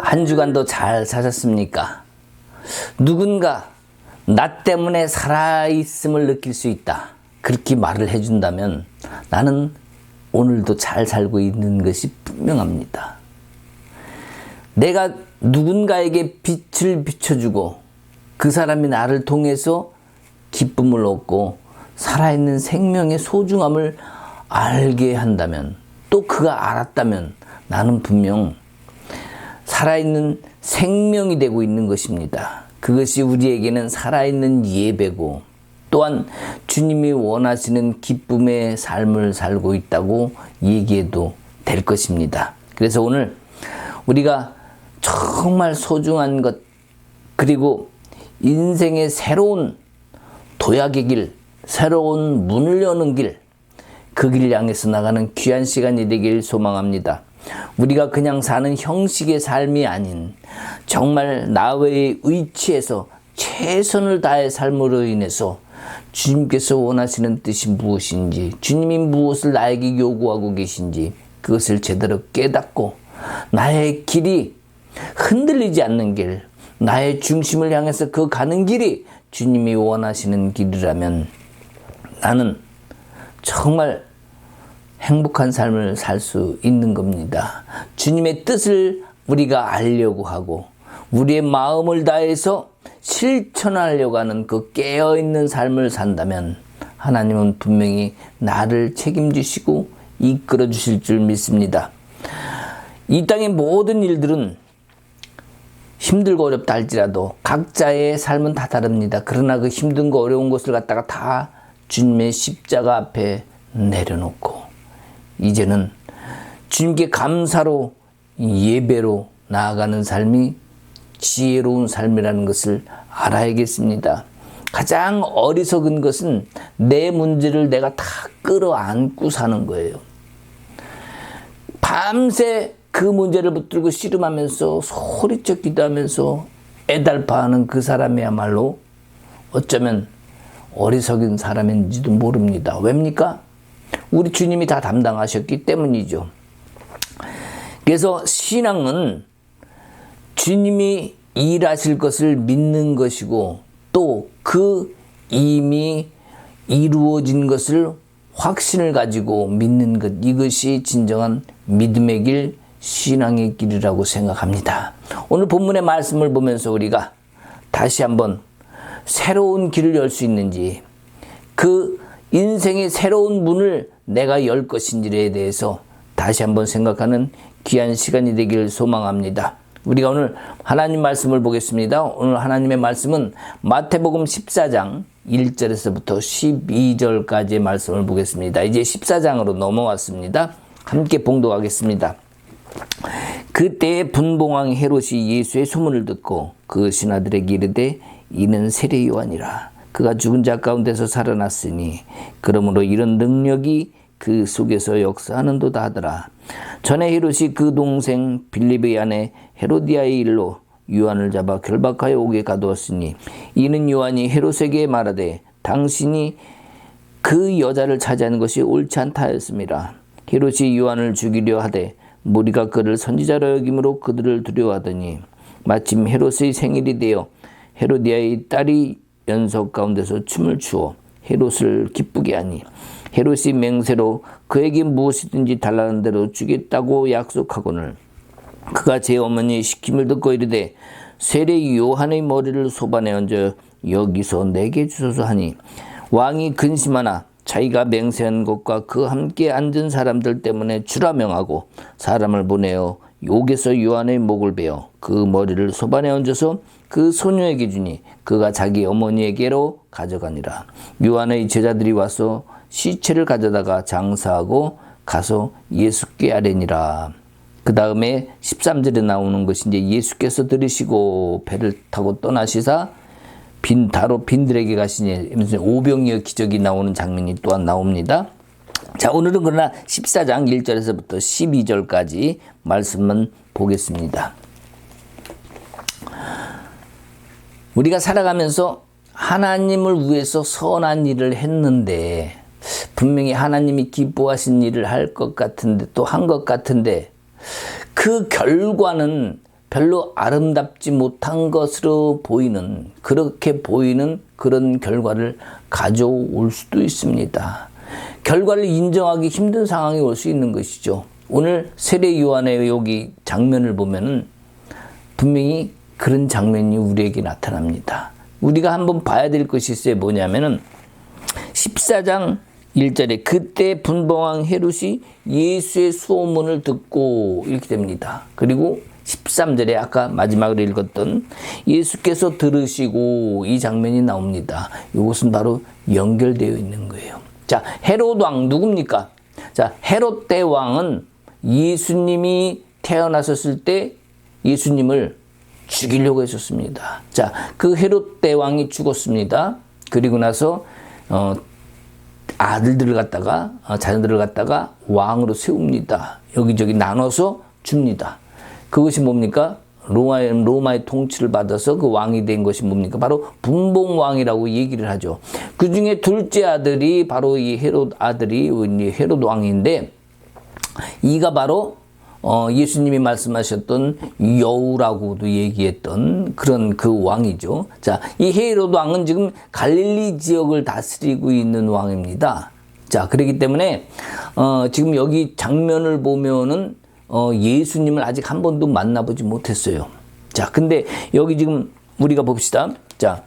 한 주간도 잘 사셨습니까? 누군가 나 때문에 살아있음을 느낄 수 있다. 그렇게 말을 해준다면 나는 오늘도 잘 살고 있는 것이 분명합니다. 내가 누군가에게 빛을 비춰주고 그 사람이 나를 통해서 기쁨을 얻고 살아있는 생명의 소중함을 알게 한다면, 또 그가 알았다면 나는 분명 살아있는 생명이 되고 있는 것입니다. 그것이 우리에게는 살아있는 예배고, 또한 주님이 원하시는 기쁨의 삶을 살고 있다고 얘기해도 될 것입니다. 그래서 오늘 우리가 정말 소중한 것, 그리고 인생의 새로운 도약의 길, 새로운 문을 여는 길, 그 길 향해서 나가는 귀한 시간이 되길 소망합니다. 우리가 그냥 사는 형식의 삶이 아닌 정말 나의 의치에서 최선을 다해 삶으로 인해서 주님께서 원하시는 뜻이 무엇인지, 주님이 무엇을 나에게 요구하고 계신지 그것을 제대로 깨닫고 나의 길이 흔들리지 않는 길, 나의 중심을 향해서 그 가는 길이 주님이 원하시는 길이라면 나는 정말 행복한 삶을 살 수 있는 겁니다. 주님의 뜻을 우리가 알려고 하고 우리의 마음을 다해서 실천하려고 하는 그 깨어있는 삶을 산다면 하나님은 분명히 나를 책임지시고 이끌어 주실 줄 믿습니다. 이 땅의 모든 일들은 힘들고 어렵다 할지라도 각자의 삶은 다 다릅니다. 그러나 그 힘든 거 어려운 것을 갖다가 다 주님의 십자가 앞에 내려놓고 이제는 주님께 감사로 예배로 나아가는 삶이 지혜로운 삶이라는 것을 알아야겠습니다. 가장 어리석은 것은 내 문제를 내가 다 끌어안고 사는 거예요. 밤새 그 문제를 붙들고 씨름하면서 소리쳐 기도하면서 애달파하는 그 사람이야말로 어쩌면 어리석은 사람인지도 모릅니다. 왜입니까? 우리 주님이 다 담당하셨기 때문이죠. 그래서 신앙은 주님이 일하실 것을 믿는 것이고, 또 그 이미 이루어진 것을 확신을 가지고 믿는 것, 이것이 진정한 믿음의 길, 신앙의 길이라고 생각합니다. 오늘 본문의 말씀을 보면서 우리가 다시 한번 새로운 길을 열 수 있는지, 그 인생의 새로운 문을 내가 열 것인지에 대해서 다시 한번 생각하는 귀한 시간이 되기를 소망합니다. 우리가 오늘 하나님 말씀을 보겠습니다. 오늘 하나님의 말씀은 마태복음 14장 1절에서부터 12절까지의 말씀을 보겠습니다. 이제 14장으로 넘어왔습니다. 함께 봉독하겠습니다. 그때에 분봉왕 헤롯이 예수의 소문을 듣고 그 신하들에게 이르되 이는 세례 요한이라. 그가 죽은 자 가운데서 살아났으니 그러므로 이런 능력이 그 속에서 역사하는도다 하더라. 전에 헤롯이 그 동생 빌립의 아내 헤로디아의 일로 요한을 잡아 결박하여 옥에 가두었으니 이는 요한이 헤롯에게 말하되 당신이 그 여자를 차지하는 것이 옳지 않다 하였습니다. 헤롯이 요한을 죽이려 하되 무리가 그를 선지자로 여김으로 그들을 두려워하더니 마침 헤롯의 생일이 되어 헤로디아의 딸이 연석 가운데서 춤을 추어 헤롯을 기쁘게 하니 헤롯이 맹세로 그에게 무엇이든지 달라는 대로 주겠다고 약속하거늘 그가 제 어머니의 시킴을 듣고 이르되 세례 요한의 머리를 소반에 얹어 여기서 내게 주소서 하니 왕이 근심하나 자기가 맹세한 것과 그 함께 앉은 사람들 때문에 주라 명하고 사람을 보내어 옥에서 요한의 목을 베어 그 머리를 소반에 얹어서 그 소녀에게 주니 그가 자기 어머니에게로 가져가니라. 요한의 제자들이 와서 시체를 가져다가 장사하고 가서 예수께 아뢰니라. 그 다음에 13절에 나오는 것이 이제 예수께서 들으시고 배를 타고 떠나시사 다로 빈들에게 가시니 오병이어 기적이 나오는 장면이 또한 나옵니다. 자, 오늘은 그러나 14장 1절에서부터 12절까지 말씀만 보겠습니다. 우리가 살아가면서 하나님을 위해서 선한 일을 했는데 분명히 하나님이 기뻐하신 일을 할 것 같은데 또 한 것 같은데 그 결과는 별로 아름답지 못한 것으로 보이는, 그렇게 보이는 그런 결과를 가져올 수도 있습니다. 결과를 인정하기 힘든 상황이 올 수 있는 것이죠. 오늘 세례 요한의 여기 장면을 보면은 분명히 그런 장면이 우리에게 나타납니다. 우리가 한번 봐야 될 것이 있어요. 뭐냐면은 14장 1절에 그때 분봉왕 헤롯이 예수의 소문을 듣고 이렇게 됩니다. 그리고 13절에 아까 마지막으로 읽었던 예수께서 들으시고 이 장면이 나옵니다. 이것은 바로 연결되어 있는 거예요. 자, 헤롯 왕 누굽니까? 자, 헤롯 대왕은 예수님이 태어나셨을 때 예수님을 죽이려고 했었습니다. 자, 그 헤롯 대왕이 죽었습니다. 그리고 나서 아들들을 갖다가 자녀들을 갖다가 왕으로 세웁니다. 여기저기 나눠서 줍니다. 그것이 뭡니까? 로마의 통치를 받아서 그 왕이 된 것이 뭡니까? 바로 분봉왕이라고 얘기를 하죠. 그 중에 둘째 아들이 바로 이 헤롯 아들이 헤롯 왕인데, 이가 바로 예수님이 말씀하셨던 여우라고도 얘기했던 그런 그 왕이죠. 자, 이 헤롯 왕은 지금 갈릴리 지역을 다스리고 있는 왕입니다. 자, 그렇기 때문에 지금 여기 장면을 보면은 예수님을 아직 한 번도 만나보지 못했어요. 자, 근데 여기 지금 우리가 봅시다. 자,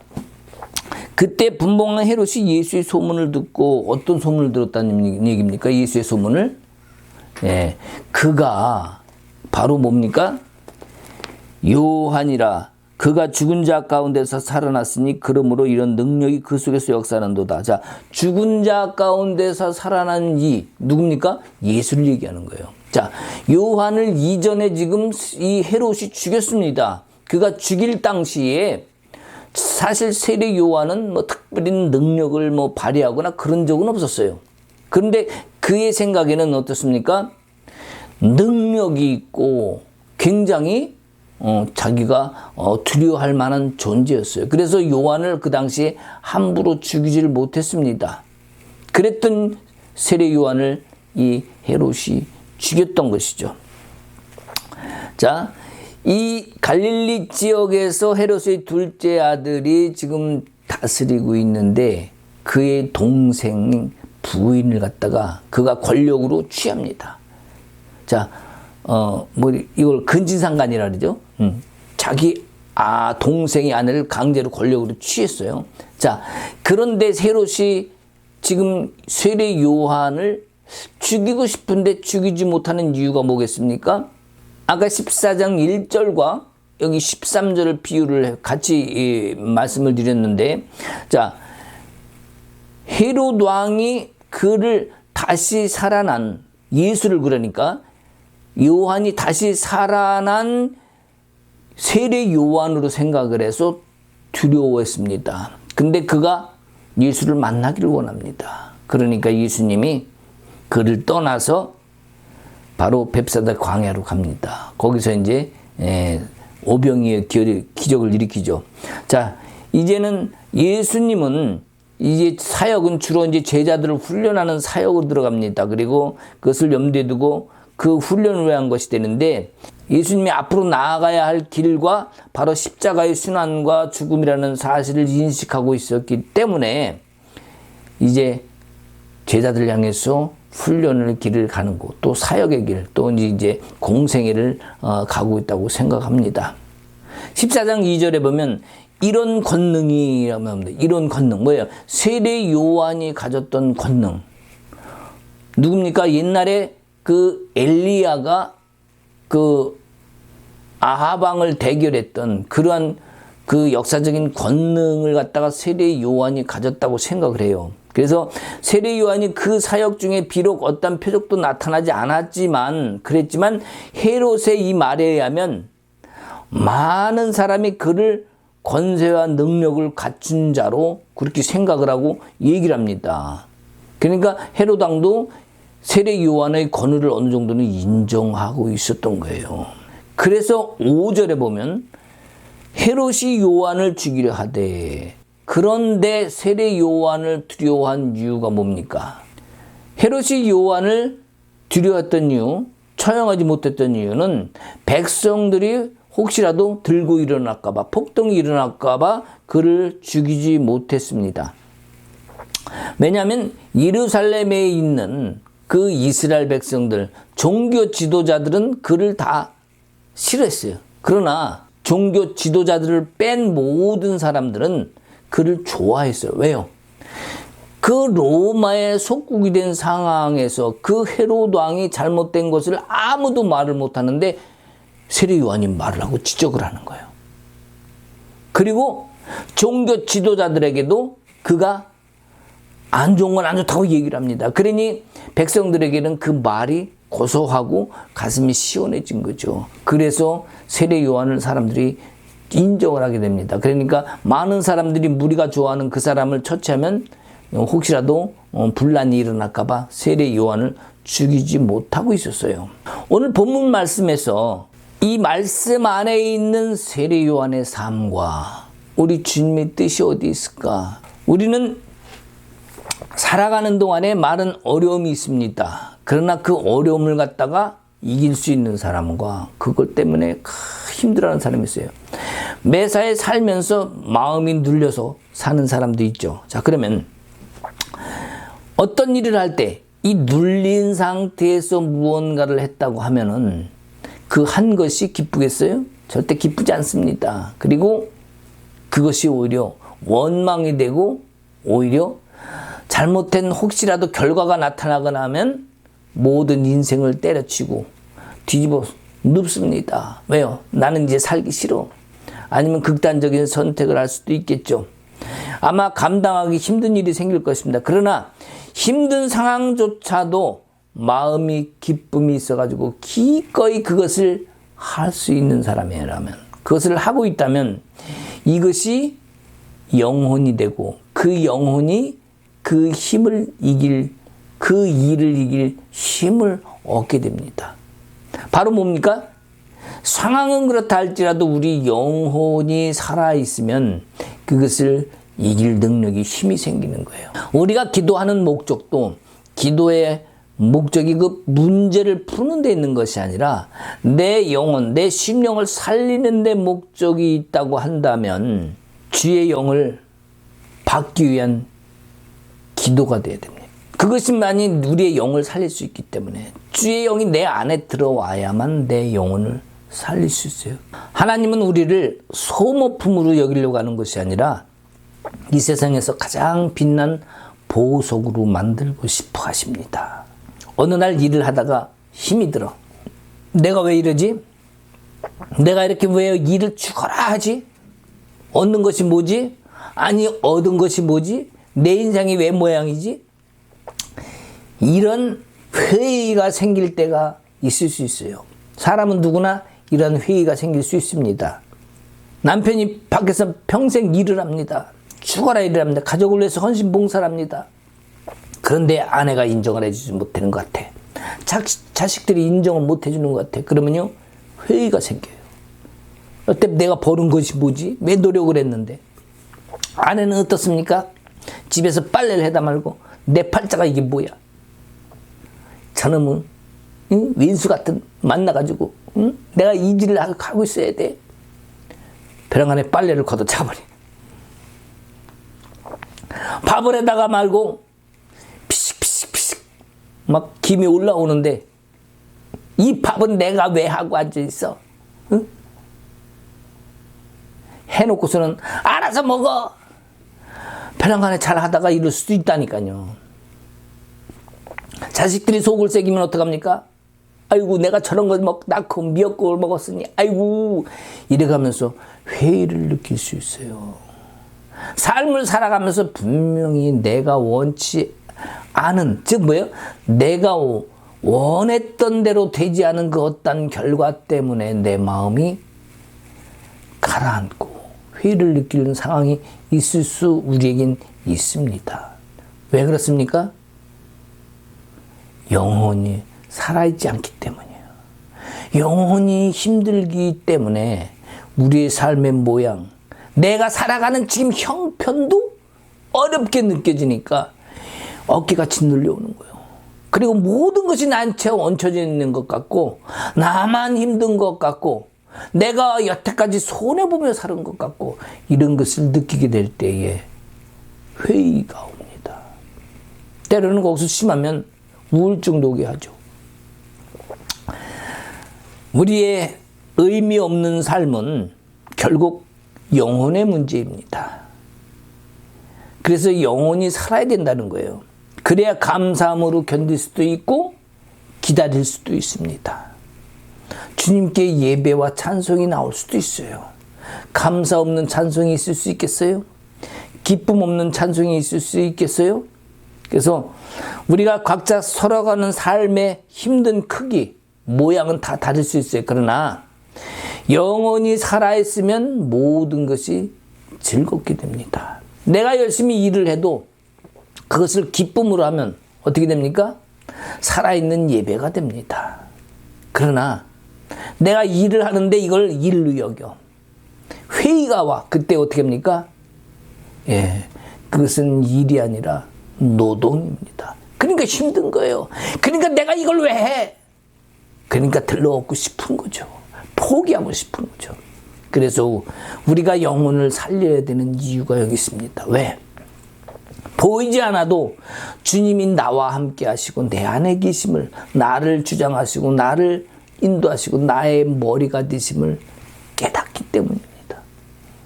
그때 분봉왕 헤롯이 예수의 소문을 듣고, 어떤 소문을 들었다는 얘기입니까? 예수의 소문을. 예, 그가 바로 뭡니까? 요한이라 그가 죽은 자 가운데서 살아났으니 그러므로 이런 능력이 그 속에서 역사하는도다. 자, 죽은 자 가운데서 살아난 이 누굽니까? 예수를 얘기하는 거예요. 자, 요한을 이전에 지금 이 헤롯이 죽였습니다. 그가 죽일 당시에 사실 세례 요한은 뭐 특별히 능력을 뭐 발휘하거나 그런 적은 없었어요. 그런데 그의 생각에는 어떻습니까? 능력이 있고 굉장히 자기가 두려워할 만한 존재였어요. 그래서 요한을 그 당시에 함부로 죽이지를 못했습니다. 그랬던 세례 요한을 이 헤롯이 죽였던 것이죠. 자, 이 갈릴리 지역에서 헤롯의 둘째 아들이 지금 다스리고 있는데 그의 동생 부인을 갖다가 그가 권력으로 취합니다. 자, 이걸 근친상간이라 그러죠. 자기 동생의 아내를 강제로 권력으로 취했어요. 자, 그런데 헤롯이 지금 세례 요한을 죽이고 싶은데 죽이지 못하는 이유가 뭐겠습니까? 아까 14장 1절과 여기 13절을 비유를 같이 말씀을 드렸는데, 자, 헤롯 왕이 그를 다시 살아난 예수를, 그러니까 요한이 다시 살아난 세례 요한으로 생각을 해서 두려워했습니다. 근데 그가 예수를 만나기를 원합니다. 그러니까 예수님이 그를 떠나서 바로 벳사다 광야로 갑니다. 거기서 이제 오병이의 기적을 일으키죠. 자, 이제는 예수님은 이제 사역은 주로 이제 제자들을 훈련하는 사역으로 들어갑니다. 그리고 그것을 염두에 두고 그 훈련을 위한 것이 되는데, 예수님이 앞으로 나아가야 할 길과 바로 십자가의 순환과 죽음이라는 사실을 인식하고 있었기 때문에 이제 제자들 향해서 훈련의 길을 가는 곳, 또 사역의 길, 또 이제 공생애를 가고 있다고 생각합니다. 14장 2절에 보면 이런 권능이라고 합니다. 이런 권능 뭐예요? 세례 요한이 가졌던 권능. 누굽니까? 옛날에 그 엘리야가 그 아하방을 대결했던 그러한 그 역사적인 권능을 갖다가 세례 요한이 가졌다고 생각을 해요. 그래서 세례 요한이 그 사역 중에 비록 어떤 표적도 나타나지 않았지만, 그랬지만 헤롯의 이 말에 의하면 많은 사람이 그를 권세와 능력을 갖춘 자로 그렇게 생각을 하고 얘기를 합니다. 그러니까 헤롯 왕도 세례 요한의 권위를 어느 정도는 인정하고 있었던 거예요. 그래서 5절에 보면 헤롯이 요한을 죽이려 하되, 그런데 세례 요한을 두려워한 이유가 뭡니까? 헤롯이 요한을 두려워했던 이유, 처형하지 못했던 이유는 백성들이 혹시라도 들고 일어날까봐, 폭동이 일어날까봐 그를 죽이지 못했습니다. 왜냐하면 예루살렘에 있는 그 이스라엘 백성들, 종교 지도자들은 그를 다 싫어했어요. 그러나 종교 지도자들을 뺀 모든 사람들은 그를 좋아했어요. 왜요? 그 로마의 속국이 된 상황에서 그 헤로드 왕이 잘못된 것을 아무도 말을 못하는데 세례 요한이 말을 하고 지적을 하는 거예요. 그리고 종교 지도자들에게도 그가 안 좋은 건 안 좋다고 얘기를 합니다. 그러니 백성들에게는 그 말이 고소하고 가슴이 시원해진 거죠. 그래서 세례 요한을 사람들이 인정을 하게 됩니다. 그러니까 많은 사람들이 무리가 좋아하는 그 사람을 처치하면 혹시라도 분란이 일어날까 봐 세례 요한을 죽이지 못하고 있었어요. 오늘 본문 말씀에서 이 말씀 안에 있는 세례 요한의 삶과 우리 주님의 뜻이 어디 있을까? 우리는 살아가는 동안에 많은 어려움이 있습니다. 그러나 그 어려움을 갖다가 이길 수 있는 사람과 그것 때문에 힘들어하는 사람이 있어요. 매사에 살면서 마음이 눌려서 사는 사람도 있죠. 자, 그러면 어떤 일을 할 때 이 눌린 상태에서 무언가를 했다고 하면은 그 한 것이 기쁘겠어요? 절대 기쁘지 않습니다. 그리고 그것이 오히려 원망이 되고 오히려 잘못된 혹시라도 결과가 나타나거나 하면 모든 인생을 때려치고 뒤집어 눕습니다. 왜요? 나는 이제 살기 싫어. 아니면 극단적인 선택을 할 수도 있겠죠. 아마 감당하기 힘든 일이 생길 것입니다. 그러나 힘든 상황조차도 마음이 기쁨이 있어가지고 기꺼이 그것을 할 수 있는 사람이라면, 그것을 하고 있다면 이것이 영혼이 되고 그 영혼이 그 힘을 이길, 그 일을 이길 힘을 얻게 됩니다. 바로 뭡니까? 상황은 그렇다 할지라도 우리 영혼이 살아있으면 그것을 이길 능력이 힘이 생기는 거예요. 우리가 기도하는 목적도 기도의 목적이 그 문제를 푸는 데 있는 것이 아니라 내 영혼, 내 심령을 살리는 데 목적이 있다고 한다면 주의 영을 받기 위한 기도가 되어야 됩니다. 그것만이 우리의 영을 살릴 수 있기 때문에 주의 영이 내 안에 들어와야만 내 영혼을 살릴 수 있어요. 하나님은 우리를 소모품으로 여기려고 하는 것이 아니라 이 세상에서 가장 빛난 보석으로 만들고 싶어 하십니다. 어느 날 일을 하다가 힘이 들어. 내가 왜 이러지? 내가 이렇게 왜 일을 죽어라 하지? 얻는 것이 뭐지? 아니, 얻은 것이 뭐지? 내 인생이 왜 모양이지? 이런 회의가 생길 때가 있을 수 있어요. 사람은 누구나 이런 회의가 생길 수 있습니다. 남편이 밖에서 평생 일을 합니다. 죽어라 일을 합니다. 가족을 위해서 헌신봉사를 합니다. 그런데 아내가 인정을 해주지 못하는 것 같아. 자식들이 인정을 못 해주는 것 같아. 그러면요, 회의가 생겨요. 어때? 내가 버는 것이 뭐지? 왜 노력을 했는데? 아내는 어떻습니까? 집에서 빨래를 해다 말고 내 팔자가 이게 뭐야? 저놈은 윈수 같은 만나가지고 내가 이 일을 하고 있어야 돼. 벼랑 안에 빨래를 걷어차버려. 밥을 해다가 말고 피식피식피식 막 김이 올라오는데 이 밥은 내가 왜 하고 앉아있어? 응? 해놓고서는 알아서 먹어. 벼랑 안에 잘 하다가 이럴 수도 있다니까요. 자식들이 속을 새기면 어떡합니까? 아이고, 내가 저런 걸 낳고 미역국을 먹었으니 아이고, 이래가면서 회의를 느낄 수 있어요. 삶을 살아가면서 분명히 내가 원치 않은, 즉 뭐예요? 내가 원했던 대로 되지 않은 그 어떤 결과 때문에 내 마음이 가라앉고 회의를 느끼는 상황이 있을 수 우리에겐 있습니다. 왜 그렇습니까? 영혼이 살아있지 않기 때문이에요. 영혼이 힘들기 때문에 우리의 삶의 모양, 내가 살아가는 지금 형편도 어렵게 느껴지니까 어깨가 짓눌려오는 거예요. 그리고 모든 것이 나한테 얹혀져 있는 것 같고 나만 힘든 것 같고 내가 여태까지 손해보며 사는 것 같고 이런 것을 느끼게 될 때에 회의가 옵니다. 때로는 거기서 심하면 우울증도 오게 하죠. 우리의 의미 없는 삶은 결국 영혼의 문제입니다. 그래서 영혼이 살아야 된다는 거예요. 그래야 감사함으로 견딜 수도 있고 기다릴 수도 있습니다. 주님께 예배와 찬송이 나올 수도 있어요. 감사 없는 찬송이 있을 수 있겠어요? 기쁨 없는 찬송이 있을 수 있겠어요? 그래서 우리가 각자 살아가는 삶의 힘든 크기, 모양은 다 다를 수 있어요. 그러나 영혼이 살아있으면 모든 것이 즐겁게 됩니다. 내가 열심히 일을 해도 그것을 기쁨으로 하면 어떻게 됩니까? 살아있는 예배가 됩니다. 그러나 내가 일을 하는데 이걸 일로 여겨. 회의가 와. 그때 어떻게 합니까? 그것은 일이 아니라 노동입니다. 그러니까 힘든 거예요. 그러니까 내가 이걸 왜 해? 그러니까 들러엎고 싶은 거죠. 포기하고 싶은 거죠. 그래서 우리가 영혼을 살려야 되는 이유가 여기 있습니다. 왜? 보이지 않아도 주님이 나와 함께 하시고 내 안에 계심을, 나를 주장하시고 나를 인도하시고 나의 머리가 되심을 깨닫기 때문입니다.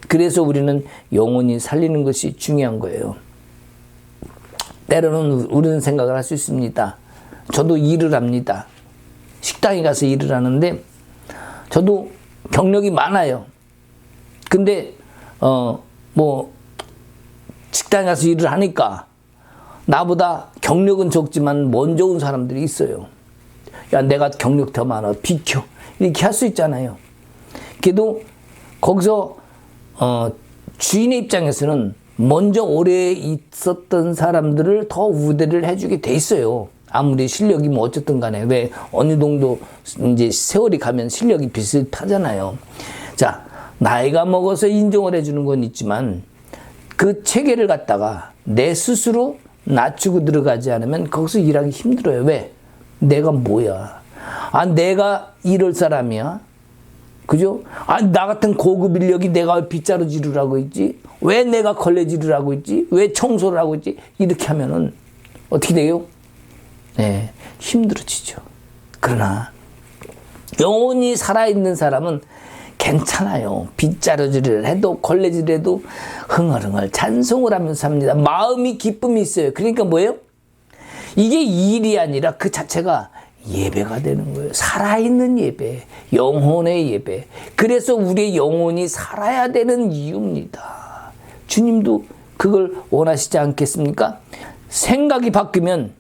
그래서 우리는 영혼이 살리는 것이 중요한 거예요. 때로는 우리는 생각을 할 수 있습니다. 저도 일을 합니다. 식당에 가서 일을 하는데 저도 경력이 많아요. 근데 식당에 가서 일을 하니까 나보다 경력은 적지만 먼저 온 사람들이 있어요. 야, 내가 경력 더 많아. 비켜. 이렇게 할 수 있잖아요. 그래도 거기서 주인의 입장에서는 먼저 오래 있었던 사람들을 더 우대를 해주게 돼 있어요. 아무리 실력이 뭐 어쨌든 간에. 왜 어느 정도 이제 세월이 가면 실력이 비슷하잖아요. 자, 나이가 먹어서 인정을 해주는 건 있지만 그 체계를 갖다가 내 스스로 낮추고 들어가지 않으면 거기서 일하기 힘들어요. 왜? 내가 뭐야? 내가 이럴 사람이야? 그죠? 나 같은 고급 인력이 내가 왜 빗자루질을 하고 있지? 왜 내가 걸레질을 하고 있지? 왜 청소를 하고 있지? 이렇게 하면은 어떻게 돼요? 힘들어지죠. 그러나 영혼이 살아있는 사람은 괜찮아요. 빗자루질을 해도 걸레질을 해도 흥얼흥얼 찬송을 하면서 삽니다. 마음이 기쁨이 있어요. 그러니까 뭐예요? 이게 일이 아니라 그 자체가 예배가 되는 거예요. 살아있는 예배, 영혼의 예배. 그래서 우리의 영혼이 살아야 되는 이유입니다. 주님도 그걸 원하시지 않겠습니까? 생각이 바뀌면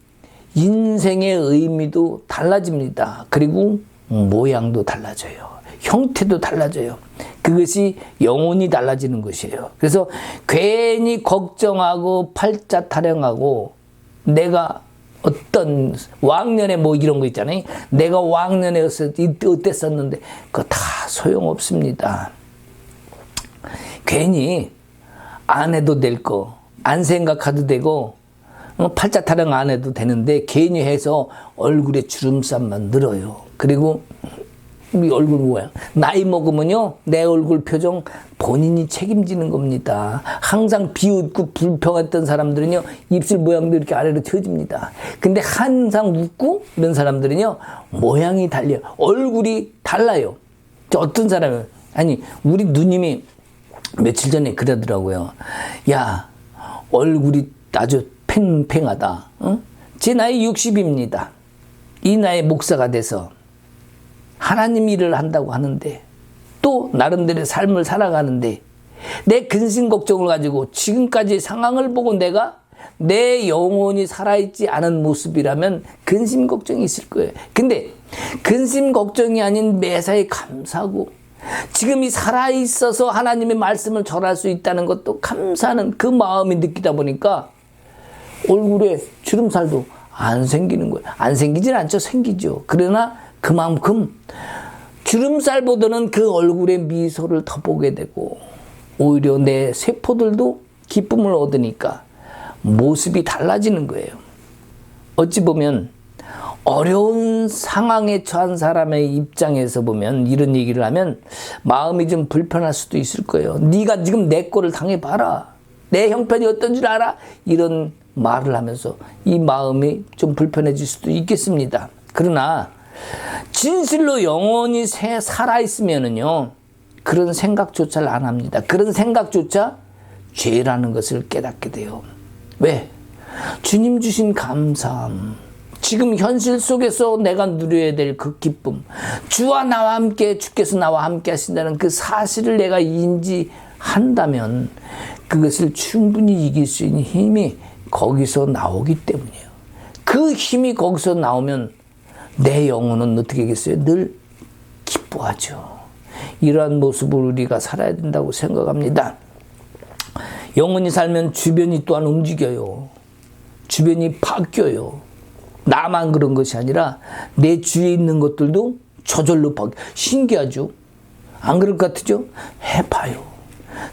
인생의 의미도 달라집니다. 그리고 모양도 달라져요. 형태도 달라져요. 그것이 영혼이 달라지는 것이에요. 그래서 괜히 걱정하고 팔자 타령하고 내가 어떤 왕년에 뭐 이런 거 있잖아요. 내가 왕년에 어땠었는데 그거 다 소용없습니다. 괜히 안 해도 될 거, 안 생각해도 되고 팔자 타령 안 해도 되는데 괜히 해서 얼굴에 주름살만 늘어요. 그리고 이 얼굴 뭐야? 나이 먹으면요, 내 얼굴 표정 본인이 책임지는 겁니다. 항상 비웃고 불평했던 사람들은요, 입술 모양도 이렇게 아래로 펴집니다. 근데 항상 웃고 이런 사람들은요, 모양이 달려요. 얼굴이 달라요. 어떤 사람은, 우리 누님이 며칠 전에 그러더라고요. 야, 얼굴이 아주 팽팽하다. 응? 제 나이 60입니다. 이 나이에 목사가 돼서 하나님 일을 한다고 하는데 또 나름대로 삶을 살아가는데 내 근심 걱정을 가지고 지금까지 상황을 보고 내가 내 영혼이 살아있지 않은 모습이라면 근심 걱정이 있을 거예요. 근데 근심 걱정이 아닌 매사에 감사하고 지금이 살아있어서 하나님의 말씀을 전할 수 있다는 것도 감사하는 그 마음이 느끼다 보니까 얼굴에 주름살도 안 생기는 거예요. 안 생기진 않죠. 생기죠. 그러나 그만큼 주름살보다는 그 얼굴의 미소를 더 보게 되고 오히려 내 세포들도 기쁨을 얻으니까 모습이 달라지는 거예요. 어찌 보면 어려운 상황에 처한 사람의 입장에서 보면 이런 얘기를 하면 마음이 좀 불편할 수도 있을 거예요. 네가 지금 내 꼴을 당해봐라. 내 형편이 어떤 줄 알아? 이런 말을 하면서 이 마음이 좀 불편해질 수도 있겠습니다. 그러나 진실로 영원히 살아있으면은요, 그런 생각조차를 안 합니다. 그런 생각조차 죄라는 것을 깨닫게 돼요. 왜? 주님 주신 감사함, 지금 현실 속에서 내가 누려야 될 그 기쁨, 주와 나와 함께, 주께서 나와 함께 하신다는 그 사실을 내가 인지한다면 그것을 충분히 이길 수 있는 힘이 거기서 나오기 때문이에요. 그 힘이 거기서 나오면 내 영혼은 어떻게 하겠어요? 늘 기뻐하죠. 이러한 모습을 우리가 살아야 된다고 생각합니다. 영혼이 살면 주변이 또한 움직여요. 주변이 바뀌어요. 나만 그런 것이 아니라 내 주위에 있는 것들도 저절로 바뀌어요. 신기하죠? 안 그럴 것 같으죠? 해봐요.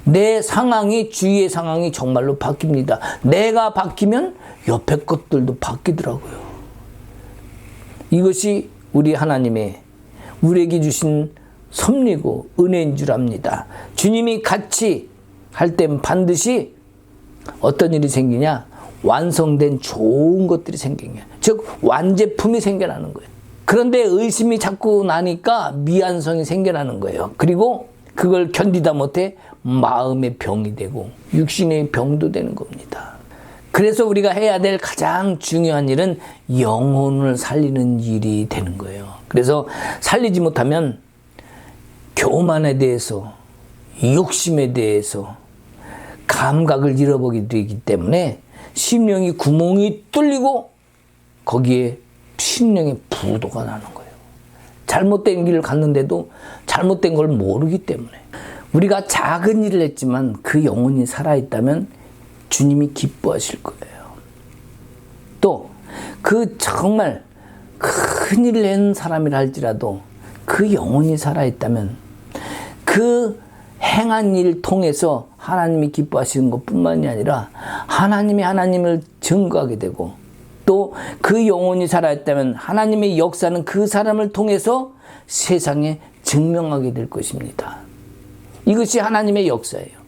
내 상황이, 주위의 상황이 정말로 바뀝니다. 내가 바뀌면 옆에 것들도 바뀌더라고요. 이것이 우리 하나님의 우리에게 주신 섭리고 은혜인 줄 압니다. 주님이 같이 할 땐 반드시 어떤 일이 생기냐? 완성된 좋은 것들이 생기냐. 즉 완제품이 생겨나는 거예요. 그런데 의심이 자꾸 나니까 미안성이 생겨나는 거예요. 그리고 그걸 견디다 못해 마음의 병이 되고 육신의 병도 되는 겁니다. 그래서 우리가 해야 될 가장 중요한 일은 영혼을 살리는 일이 되는 거예요. 그래서 살리지 못하면 교만에 대해서, 욕심에 대해서 감각을 잃어버리게 되기 때문에 심령이 구멍이 뚫리고 거기에 심령의 부도가 나는 거예요. 잘못된 길을 갔는데도 잘못된 걸 모르기 때문에. 우리가 작은 일을 했지만 그 영혼이 살아있다면 주님이 기뻐하실 거예요. 또 그 정말 큰 일을 한 사람이라 할지라도 그 영혼이 살아있다면 그 행한 일 통해서 하나님이 기뻐하시는 것뿐만이 아니라 하나님이 하나님을 증거하게 되고 또 그 영혼이 살아있다면 하나님의 역사는 그 사람을 통해서 세상에 증명하게 될 것입니다. 이것이 하나님의 역사예요.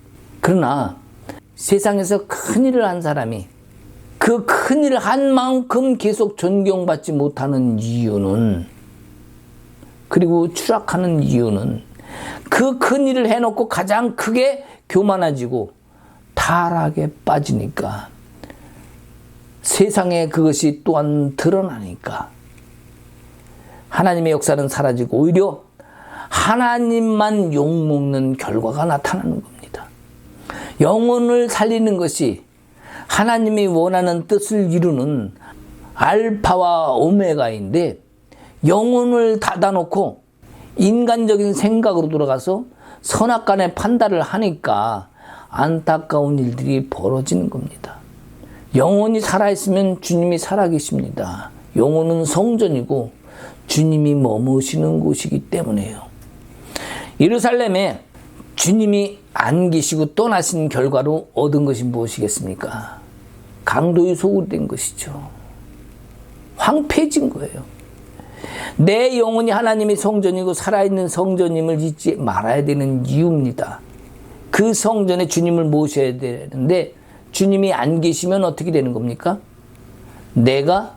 그러나 세상에서 큰일을 한 사람이 그 큰일을 한 만큼 계속 존경받지 못하는 이유는, 그리고 추락하는 이유는 그 큰일을 해놓고 가장 크게 교만해지고 타락에 빠지니까, 세상에 그것이 또한 드러나니까 하나님의 역사는 사라지고 오히려 하나님만 욕먹는 결과가 나타나는 겁니다. 영혼을 살리는 것이 하나님이 원하는 뜻을 이루는 알파와 오메가인데 영혼을 닫아놓고 인간적인 생각으로 돌아가서 선악간의 판단을 하니까 안타까운 일들이 벌어지는 겁니다. 영혼이 살아있으면 주님이 살아계십니다. 영혼은 성전이고 주님이 머무시는 곳이기 때문에요. 예루살렘에 주님이 안 계시고 떠나신 결과로 얻은 것이 무엇이겠습니까? 강도의 소굴이 된 것이죠. 황폐해진 거예요. 내 영혼이 하나님의 성전이고 살아있는 성전임을 잊지 말아야 되는 이유입니다. 그 성전에 주님을 모셔야 되는데 주님이 안 계시면 어떻게 되는 겁니까? 내가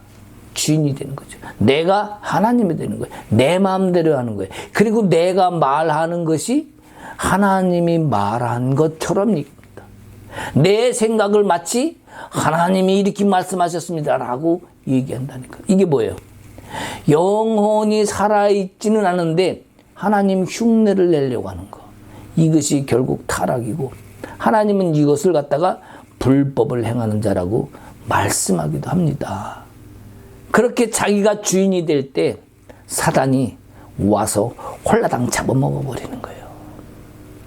주인이 되는 거죠. 내가 하나님이 되는 거예요. 내 마음대로 하는 거예요. 그리고 내가 말하는 것이 하나님이 말한 것처럼입니다. 내 생각을 마치 하나님이 이렇게 말씀하셨습니다 라고 얘기한다니까. 이게 뭐예요? 영혼이 살아있지는 않은데 하나님 흉내를 내려고 하는 거. 이것이 결국 타락이고 하나님은 이것을 갖다가 불법을 행하는 자라고 말씀하기도 합니다. 그렇게 자기가 주인이 될 때 사단이 와서 홀라당 잡아먹어 버리는 거예요.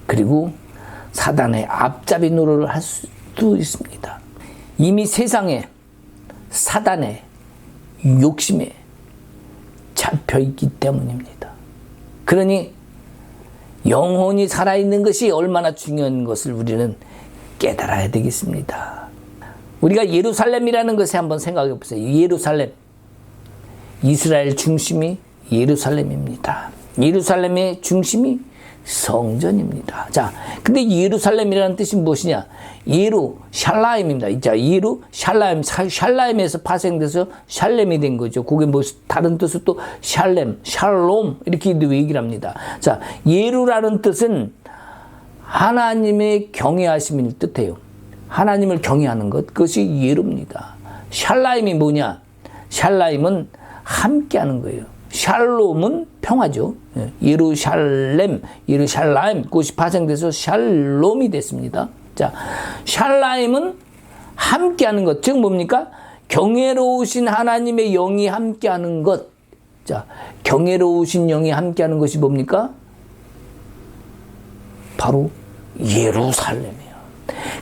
그리고 사단의 앞잡이 노릇을 할 수도 있습니다. 이미 세상에 사단의 욕심에 잡혀있기 때문입니다. 그러니 영혼이 살아있는 것이 얼마나 중요한 것을 우리는 깨달아야 되겠습니다. 우리가 예루살렘이라는 것에 한번 생각해 보세요. 예루살렘. 이스라엘 중심이 예루살렘입니다. 예루살렘의 중심이 성전입니다. 자, 근데 예루살렘이라는 뜻이 무엇이냐? 예루샬라임입니다. 자, 샬라임에서 파생돼서 샬렘이 된 거죠. 그게 뭐 다른 뜻은 또 샬렘, 샬롬 이렇게 얘기를 합니다. 자, 예루라는 뜻은 하나님의 경외하심을 뜻해요. 하나님을 경외하는 것, 그것이 예루입니다. 샬라임이 뭐냐? 샬라임은 함께하는 거예요. 샬롬은 평화죠. 예루샬렘, 예루샬라임, 그것이 파생돼서 샬롬이 됐습니다. 자, 샬라임은 함께하는 것, 즉 뭡니까? 경외로우신 하나님의 영이 함께하는 것. 자, 경외로우신 영이 함께하는 것이 뭡니까? 바로 예루살렘이에요.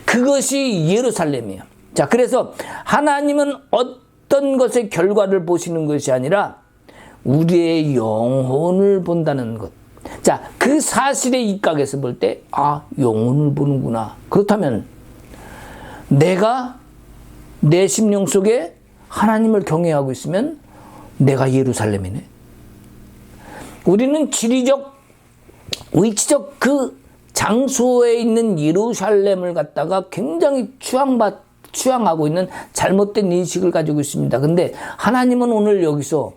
그것이 예루살렘이에요. 자, 그래서 하나님은 어떤 것의 결과를 보시는 것이 아니라 우리의 영혼을 본다는 것. 자, 그 사실에 입각해서 볼 때, 아, 영혼을 보는구나. 그렇다면 내가 내 심령 속에 하나님을 경외하고 있으면 내가 예루살렘이네. 우리는 지리적, 위치적 그 장소에 있는 예루살렘을 갖다가 굉장히 추앙하고 있는 잘못된 인식을 가지고 있습니다. 근데 하나님은 오늘 여기서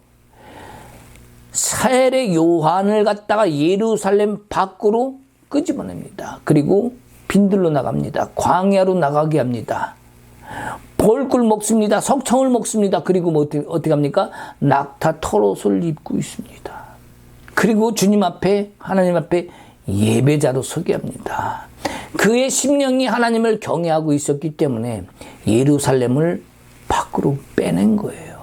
세례 요한을 갖다가 예루살렘 밖으로 끄집어냅니다. 그리고 빈들로 나갑니다. 광야로 나가게 합니다. 벌꿀 먹습니다. 석청을 먹습니다. 그리고 뭐 어떻게 합니까? 낙타 털옷을 입고 있습니다. 그리고 주님 앞에, 하나님 앞에 예배자로 서게 합니다. 그의 심령이 하나님을 경외하고 있었기 때문에 예루살렘을 밖으로 빼낸 거예요.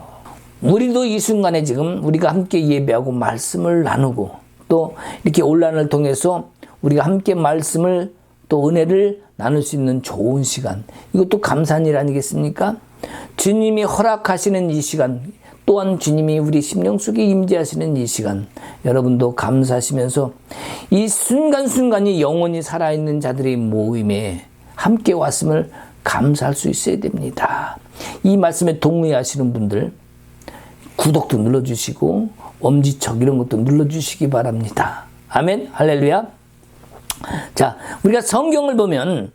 우리도 이 순간에 지금 우리가 함께 예배하고 말씀을 나누고 또 이렇게 온라인을 통해서 우리가 함께 말씀을 또 은혜를 나눌 수 있는 좋은 시간, 이것도 감사한 일 아니겠습니까? 주님이 허락하시는 이 시간, 또한 주님이 우리 심령 속에 임재하시는 이 시간, 여러분도 감사하시면서 이 순간순간이 영원히 살아있는 자들의 모임에 함께 왔음을 감사할 수 있어야 됩니다. 이 말씀에 동의하시는 분들 구독도 눌러주시고 엄지척 이런 것도 눌러주시기 바랍니다. 아멘, 할렐루야. 자, 우리가 성경을 보면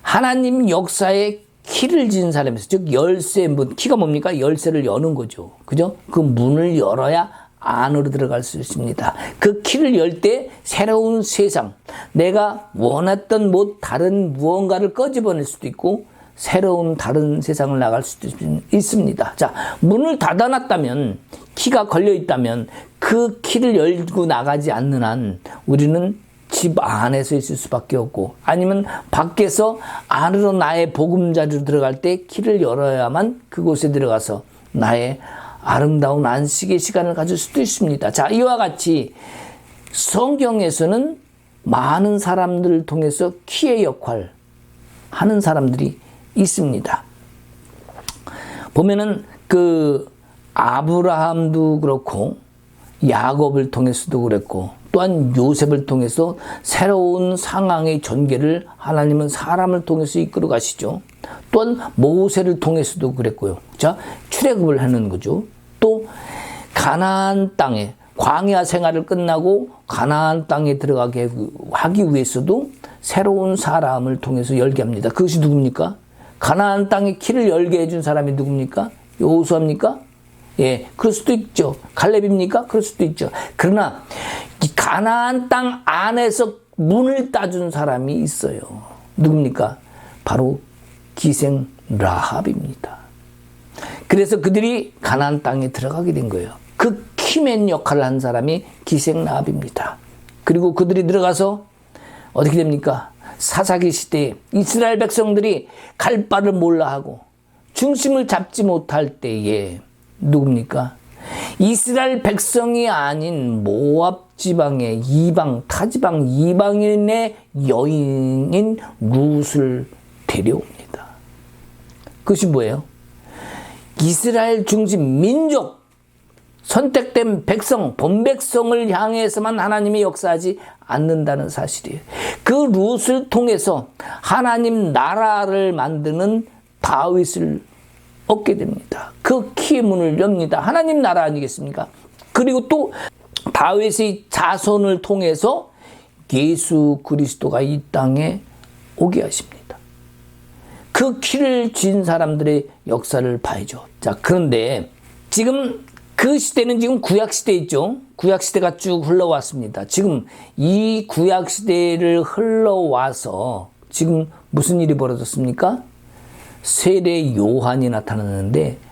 하나님 역사에 키를 진 사람에서, 즉 열쇠 문, 키가 뭡니까? 열쇠를 여는 거죠. 그죠? 그 문을 열어야 안으로 들어갈 수 있습니다. 그 키를 열 때 새로운 세상, 내가 원했던 뭐 다른 무언가를 꺼집어낼 수도 있고 새로운 다른 세상을 나갈 수도 있습니다. 자, 문을 닫아놨다면, 키가 걸려있다면 그 키를 열고 나가지 않는 한 우리는 집 안에서 있을 수밖에 없고, 아니면 밖에서 안으로 나의 보금자리로 들어갈 때 키를 열어야만 그곳에 들어가서 나의 아름다운 안식의 시간을 가질 수도 있습니다. 자, 이와 같이 성경에서는 많은 사람들을 통해서 키의 역할 하는 사람들이 있습니다. 보면은 그 아브라함도 그렇고 야곱을 통해서도 그랬고 또한 요셉을 통해서 새로운 상황의 전개를 하나님은 사람을 통해서 이끌어 가시죠. 또한 모세를 통해서도 그랬고요. 자, 출애굽을 하는 거죠. 또 가나안 땅에 광야 생활을 끝나고 가나안 땅에 들어가게 하기 위해서도 새로운 사람을 통해서 열게 합니다. 그것이 누굽니까? 가나안 땅에 키를 열게 해준 사람이 누굽니까? 여호수아입니까? 예, 그럴 수도 있죠. 갈렙입니까? 그럴 수도 있죠. 그러나 이 가나안 땅 안에서 문을 따준 사람이 있어요. 누굽니까? 바로 기생 라합입니다. 그래서 그들이 가나안 땅에 들어가게 된 거예요. 그 키맨 역할을 한 사람이 기생 라합입니다. 그리고 그들이 들어가서 어떻게 됩니까? 사사기 시대에 이스라엘 백성들이 갈 바를 몰라 하고 중심을 잡지 못할 때에 누굽니까? 이스라엘 백성이 아닌 모압 지방의 이방, 타지방 이방인의 여인인 룻을 데려옵니다. 그것이 뭐예요? 이스라엘 중심 민족, 선택된 백성, 본백성을 향해서만 하나님이 역사하지 않는다는 사실이에요. 그 룻을 통해서 하나님 나라를 만드는 다윗을 얻게 됩니다. 그 키의 문을 엽니다. 하나님 나라 아니겠습니까? 그리고 또 다윗의 자손을 통해서 예수 그리스도가 이 땅에 오게 하십니다. 그 키를 쥔 사람들의 역사를 봐야죠. 자, 그런데 지금 그 시대는 지금 구약시대 있죠. 구약시대가 쭉 흘러왔습니다. 지금 이 구약시대를 흘러와서 지금 무슨 일이 벌어졌습니까? 세례 요한이 나타났는데,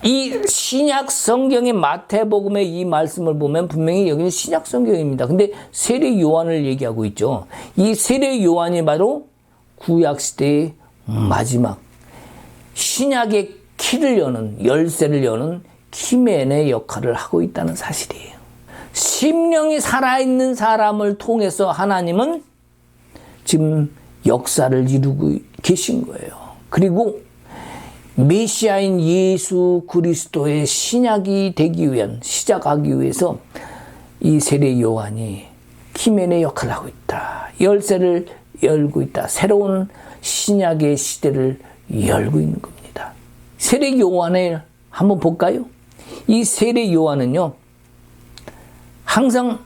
이 신약 성경의 마태복음의 이 말씀을 보면 분명히 여기는 신약 성경입니다. 근데 세례 요한을 얘기하고 있죠. 이 세례 요한이 바로 구약시대의 마지막 신약의 키를 여는, 열쇠를 여는 키맨의 역할을 하고 있다는 사실이에요. 심령이 살아있는 사람을 통해서 하나님은 지금 역사를 이루고 계신 거예요. 그리고 메시아인 예수 그리스도의 신약이 되기 위한, 시작하기 위해서 이 세례 요한이 키맨의 역할을 하고 있다. 열쇠를 열고 있다. 새로운 신약의 시대를 열고 있는 겁니다. 세례 요한을 한번 볼까요? 이 세례 요한은요, 항상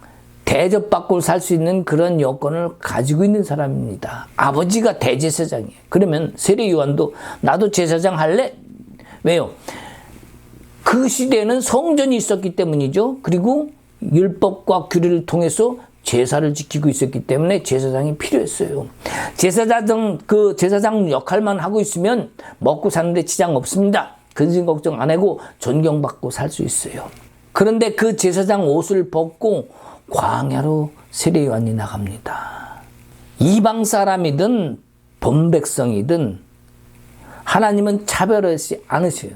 대접받고 살 수 있는 그런 여건을 가지고 있는 사람입니다. 아버지가 대제사장이에요. 그러면 세례 요한도 나도 제사장 할래? 왜요? 그 시대에는 성전이 있었기 때문이죠. 그리고 율법과 규례를 통해서 제사를 지키고 있었기 때문에 제사장이 필요했어요. 제사장 역할만 하고 있으면 먹고 사는데 지장 없습니다. 근심 걱정 안 하고 존경받고 살 수 있어요. 그런데 그 제사장 옷을 벗고 광야로 세례 요한이 나갑니다. 이방 사람이든 본백성이든 하나님은 차별하지 않으세요.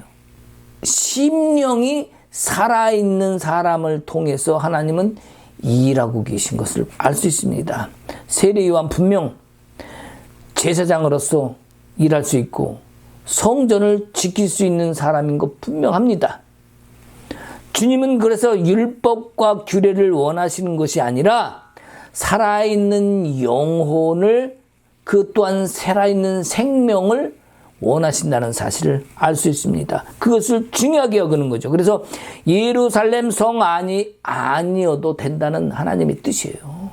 심령이 살아있는 사람을 통해서 하나님은 일하고 계신 것을 알 수 있습니다. 세례 요한 분명 제사장으로서 일할 수 있고 성전을 지킬 수 있는 사람인 것 분명합니다. 주님은 그래서 율법과 규례를 원하시는 것이 아니라 살아있는 영혼을, 그 또한 살아있는 생명을 원하신다는 사실을 알 수 있습니다. 그것을 중요하게 여기는 거죠. 그래서 예루살렘 성 아니어도 된다는 하나님의 뜻이에요.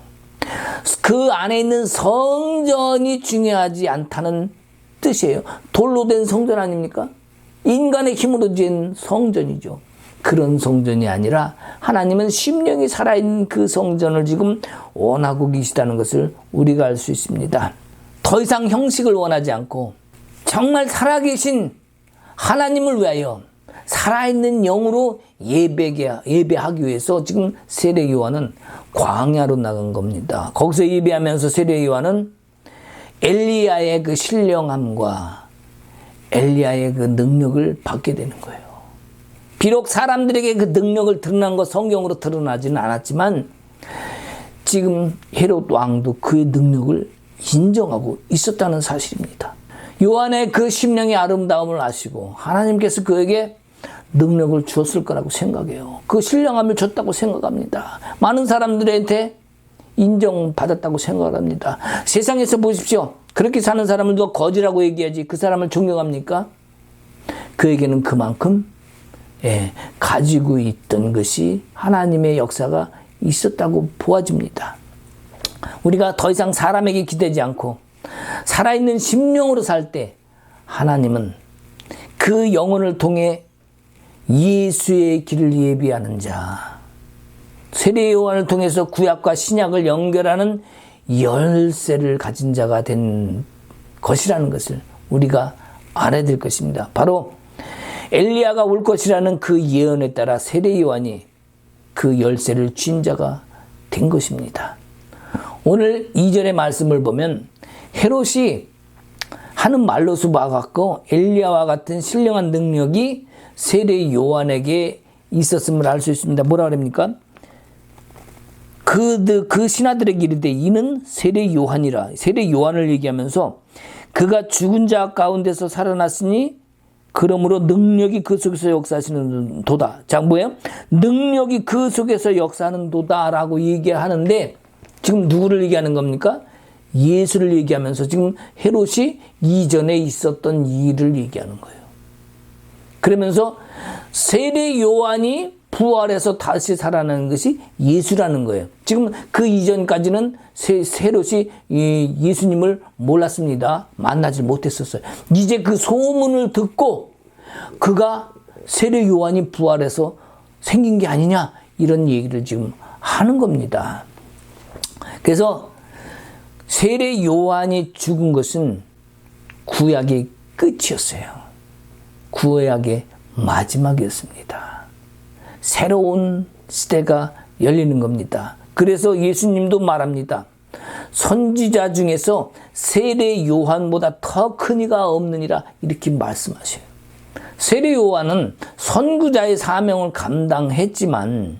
그 안에 있는 성전이 중요하지 않다는 뜻이에요. 돌로 된 성전 아닙니까? 인간의 힘으로 된 성전이죠. 그런 성전이 아니라 하나님은 심령이 살아있는 그 성전을 지금 원하고 계시다는 것을 우리가 알 수 있습니다. 더 이상 형식을 원하지 않고 정말 살아계신 하나님을 위하여 살아있는 영으로 예배하기 위해서 지금 세례 요한은 광야로 나간 겁니다. 거기서 예배하면서 세례 요한은 엘리야의 그 신령함과 엘리야의 그 능력을 받게 되는 거예요. 비록 사람들에게 그 능력을 드러난 것 성경으로 드러나지는 않았지만 지금 헤롯 왕도 그의 능력을 인정하고 있었다는 사실입니다. 요한의 그 심령의 아름다움을 아시고 하나님께서 그에게 능력을 주었을 거라고 생각해요. 그 신령함을 줬다고 생각합니다. 많은 사람들한테 인정받았다고 생각합니다. 세상에서 보십시오. 그렇게 사는 사람을 누가 거지라고 얘기하지 그 사람을 존경합니까? 그에게는 그만큼 가지고 있던 것이 하나님의 역사가 있었다고 보아집니다. 우리가 더 이상 사람에게 기대지 않고 살아있는 심령으로 살 때 하나님은 그 영혼을 통해 예수의 길을 예비하는 자, 세례 요한을 통해서 구약과 신약을 연결하는 열쇠를 가진 자가 된 것이라는 것을 우리가 알아야 될 것입니다. 바로 엘리야가 올 것이라는 그 예언에 따라 세례 요한이 그 열쇠를 쥔 자가 된 것입니다. 오늘 2절의 말씀을 보면 헤롯이 하는 말로서 봐갖고 엘리야와 같은 신령한 능력이 세례 요한에게 있었음을 알 수 있습니다. 뭐라 그럽니까? 그 신하들에게 이르되 이는 세례 요한이라. 세례 요한을 얘기하면서 그가 죽은 자 가운데서 살아났으니 그러므로 능력이 그 속에서 역사하시는 도다. 자, 뭐예요? 능력이 그 속에서 역사하는 도다라고 얘기하는데 지금 누구를 얘기하는 겁니까? 예수를 얘기하면서 지금 헤롯이 이전에 있었던 일을 얘기하는 거예요. 그러면서 세례 요한이 부활해서 다시 살아나는 것이 예수라는 거예요. 지금 그 이전까지는 세롯이 예수님을 몰랐습니다. 만나지 못했었어요. 이제 그 소문을 듣고 그가 세례 요한이 부활해서 생긴 게 아니냐 이런 얘기를 지금 하는 겁니다. 그래서 세례 요한이 죽은 것은 구약의 끝이었어요. 구약의 마지막이었습니다. 새로운 시대가 열리는 겁니다. 그래서 예수님도 말합니다. 선지자 중에서 세례 요한보다 더 큰 이가 없느니라 이렇게 말씀하셔요. 세례 요한은 선구자의 사명을 감당했지만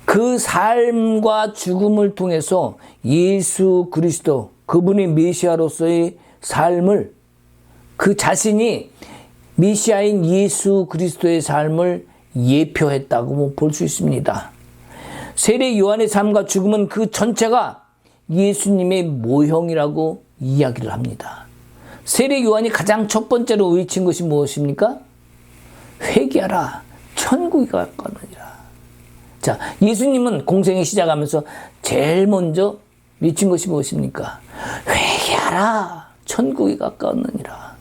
그 삶과 죽음을 통해서 예수 그리스도 그분이 메시아로서의 삶을 그 자신이 메시아인 예수 그리스도의 삶을 예표했다고 볼 수 있습니다. 세례 요한의 삶과 죽음은 그 전체가 예수님의 모형이라고 이야기를 합니다. 세례 요한이 가장 첫 번째로 외친 것이 무엇입니까? 회개하라, 천국이 가까우니라. 자, 예수님은 공생을 시작하면서 제일 먼저 외친 것이 무엇입니까? 회개하라, 천국이 가까우니라.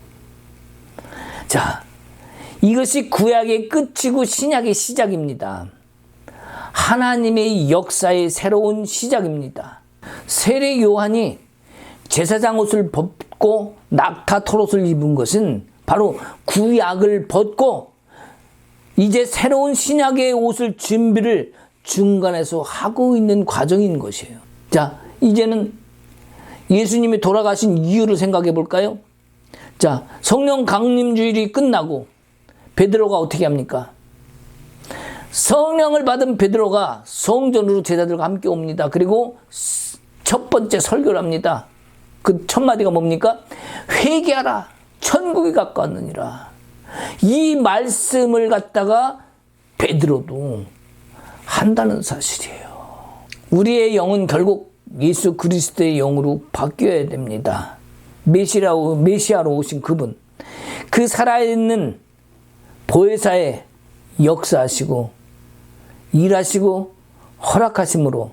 자, 이것이 구약의 끝이고 신약의 시작입니다. 하나님의 역사의 새로운 시작입니다. 세례 요한이 제사장 옷을 벗고 낙타 털옷을 입은 것은 바로 구약을 벗고 이제 새로운 신약의 옷을 준비를 중간에서 하고 있는 과정인 것이에요. 자, 이제는 예수님이 돌아가신 이유를 생각해 볼까요? 자, 성령 강림 주일이 끝나고 베드로가 어떻게 합니까? 성령을 받은 베드로가 성전으로 제자들과 함께 옵니다. 그리고 첫 번째 설교를 합니다. 그 첫 마디가 뭡니까? 회개하라, 천국이 가까웠느니라. 이 말씀을 갖다가 베드로도 한다는 사실이에요. 우리의 영은 결국 예수 그리스도의 영으로 바뀌어야 됩니다. 메시아로 오신 그분, 그 살아있는 보혜사에 역사하시고 일하시고 허락하심으로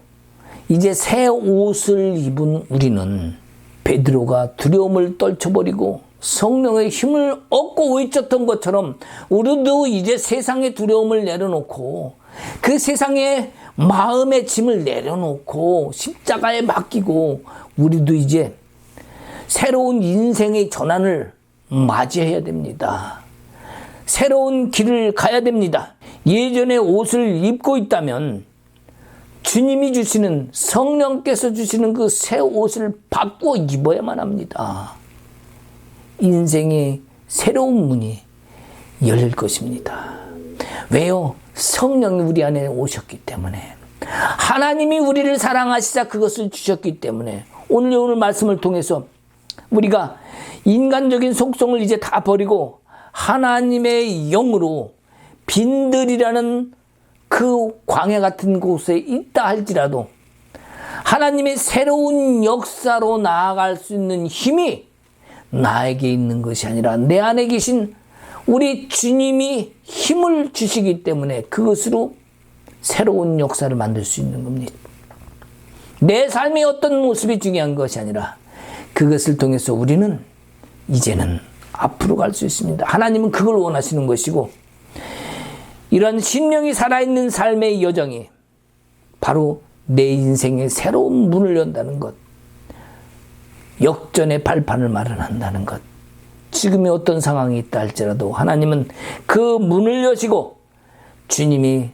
이제 새 옷을 입은 우리는 베드로가 두려움을 떨쳐버리고 성령의 힘을 얻고 외쳤던 것처럼 우리도 이제 세상의 두려움을 내려놓고 그 세상의 마음의 짐을 내려놓고 십자가에 맡기고 우리도 이제 새로운 인생의 전환을 맞이해야 됩니다. 새로운 길을 가야 됩니다. 예전의 옷을 입고 있다면 주님이 주시는 성령께서 주시는 그 새 옷을 바꿔 입어야만 합니다. 인생의 새로운 문이 열릴 것입니다. 왜요? 성령이 우리 안에 오셨기 때문에 하나님이 우리를 사랑하시자 그것을 주셨기 때문에 오늘 말씀을 통해서 우리가 인간적인 속성을 이제 다 버리고 하나님의 영으로 빈들이라는 그 광야 같은 곳에 있다 할지라도 하나님의 새로운 역사로 나아갈 수 있는 힘이 나에게 있는 것이 아니라 내 안에 계신 우리 주님이 힘을 주시기 때문에 그것으로 새로운 역사를 만들 수 있는 겁니다. 내 삶의 어떤 모습이 중요한 것이 아니라 그것을 통해서 우리는 이제는 앞으로 갈 수 있습니다. 하나님은 그걸 원하시는 것이고 이런 심령이 살아있는 삶의 여정이 바로 내 인생의 새로운 문을 연다는 것, 역전의 발판을 마련한다는 것. 지금의 어떤 상황이 있다 할지라도 하나님은 그 문을 여시고 주님이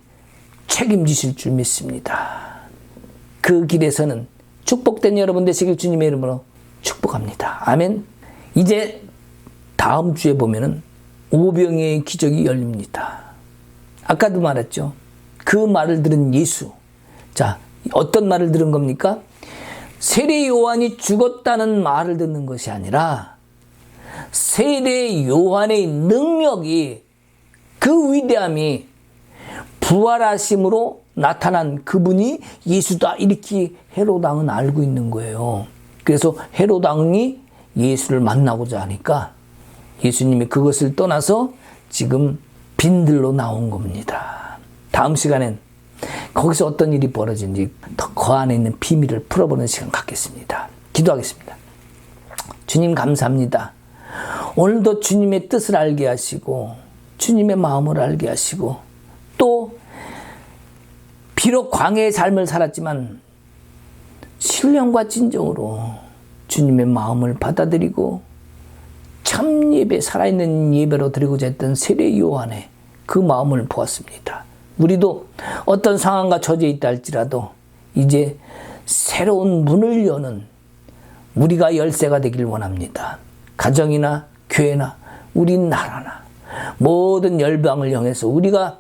책임지실 줄 믿습니다. 그 길에서는 축복된 여러분 되시길 주님의 이름으로 축복합니다. 아멘. 이제 다음 주에 보면은 오병이의 기적이 열립니다. 아까도 말했죠. 그 말을 들은 예수. 자, 어떤 말을 들은 겁니까? 세례 요한이 죽었다는 말을 듣는 것이 아니라 세례 요한의 능력이 그 위대함이 부활하심으로 나타난 그분이 예수다 이렇게 헤롯 왕은 알고 있는 거예요. 그래서 헤롯 왕이 예수를 만나고자 하니까 예수님이 그것을 떠나서 지금 빈들로 나온 겁니다. 다음 시간엔 거기서 어떤 일이 벌어진지 더 그 안에 있는 비밀을 풀어보는 시간 갖겠습니다. 기도하겠습니다. 주님 감사합니다. 오늘도 주님의 뜻을 알게 하시고 주님의 마음을 알게 하시고 또 비록 광야의 삶을 살았지만 신령과 진정으로 주님의 마음을 받아들이고 참 예배, 살아있는 예배로 드리고자 했던 세례 요한의 그 마음을 보았습니다. 우리도 어떤 상황과 처지에 있다 할지라도 이제 새로운 문을 여는 우리가 열쇠가 되길 원합니다. 가정이나 교회나 우리나라나 모든 열방을 향해서 우리가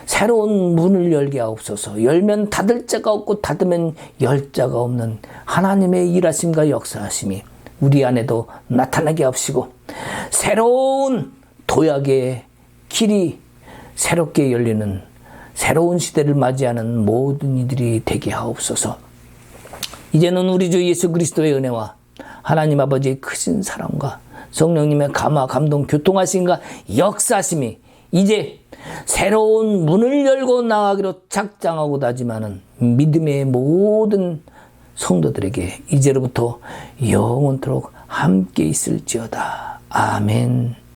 새로운 문을 열게 하옵소서. 열면 닫을 자가 없고 닫으면 열 자가 없는 하나님의 일하심과 역사하심이 우리 안에도 나타나게 하옵시고 새로운 도약의 길이 새롭게 열리는 새로운 시대를 맞이하는 모든 이들이 되게 하옵소서. 이제는 우리 주 예수 그리스도의 은혜와 하나님 아버지의 크신 사랑과 성령님의 감화, 감동, 교통하심과 역사하심이 이제 새로운 문을 열고 나가기로 작정하고 다짐하는 믿음의 모든 성도들에게 이제로부터 영원토록 함께 있을지어다. 아멘.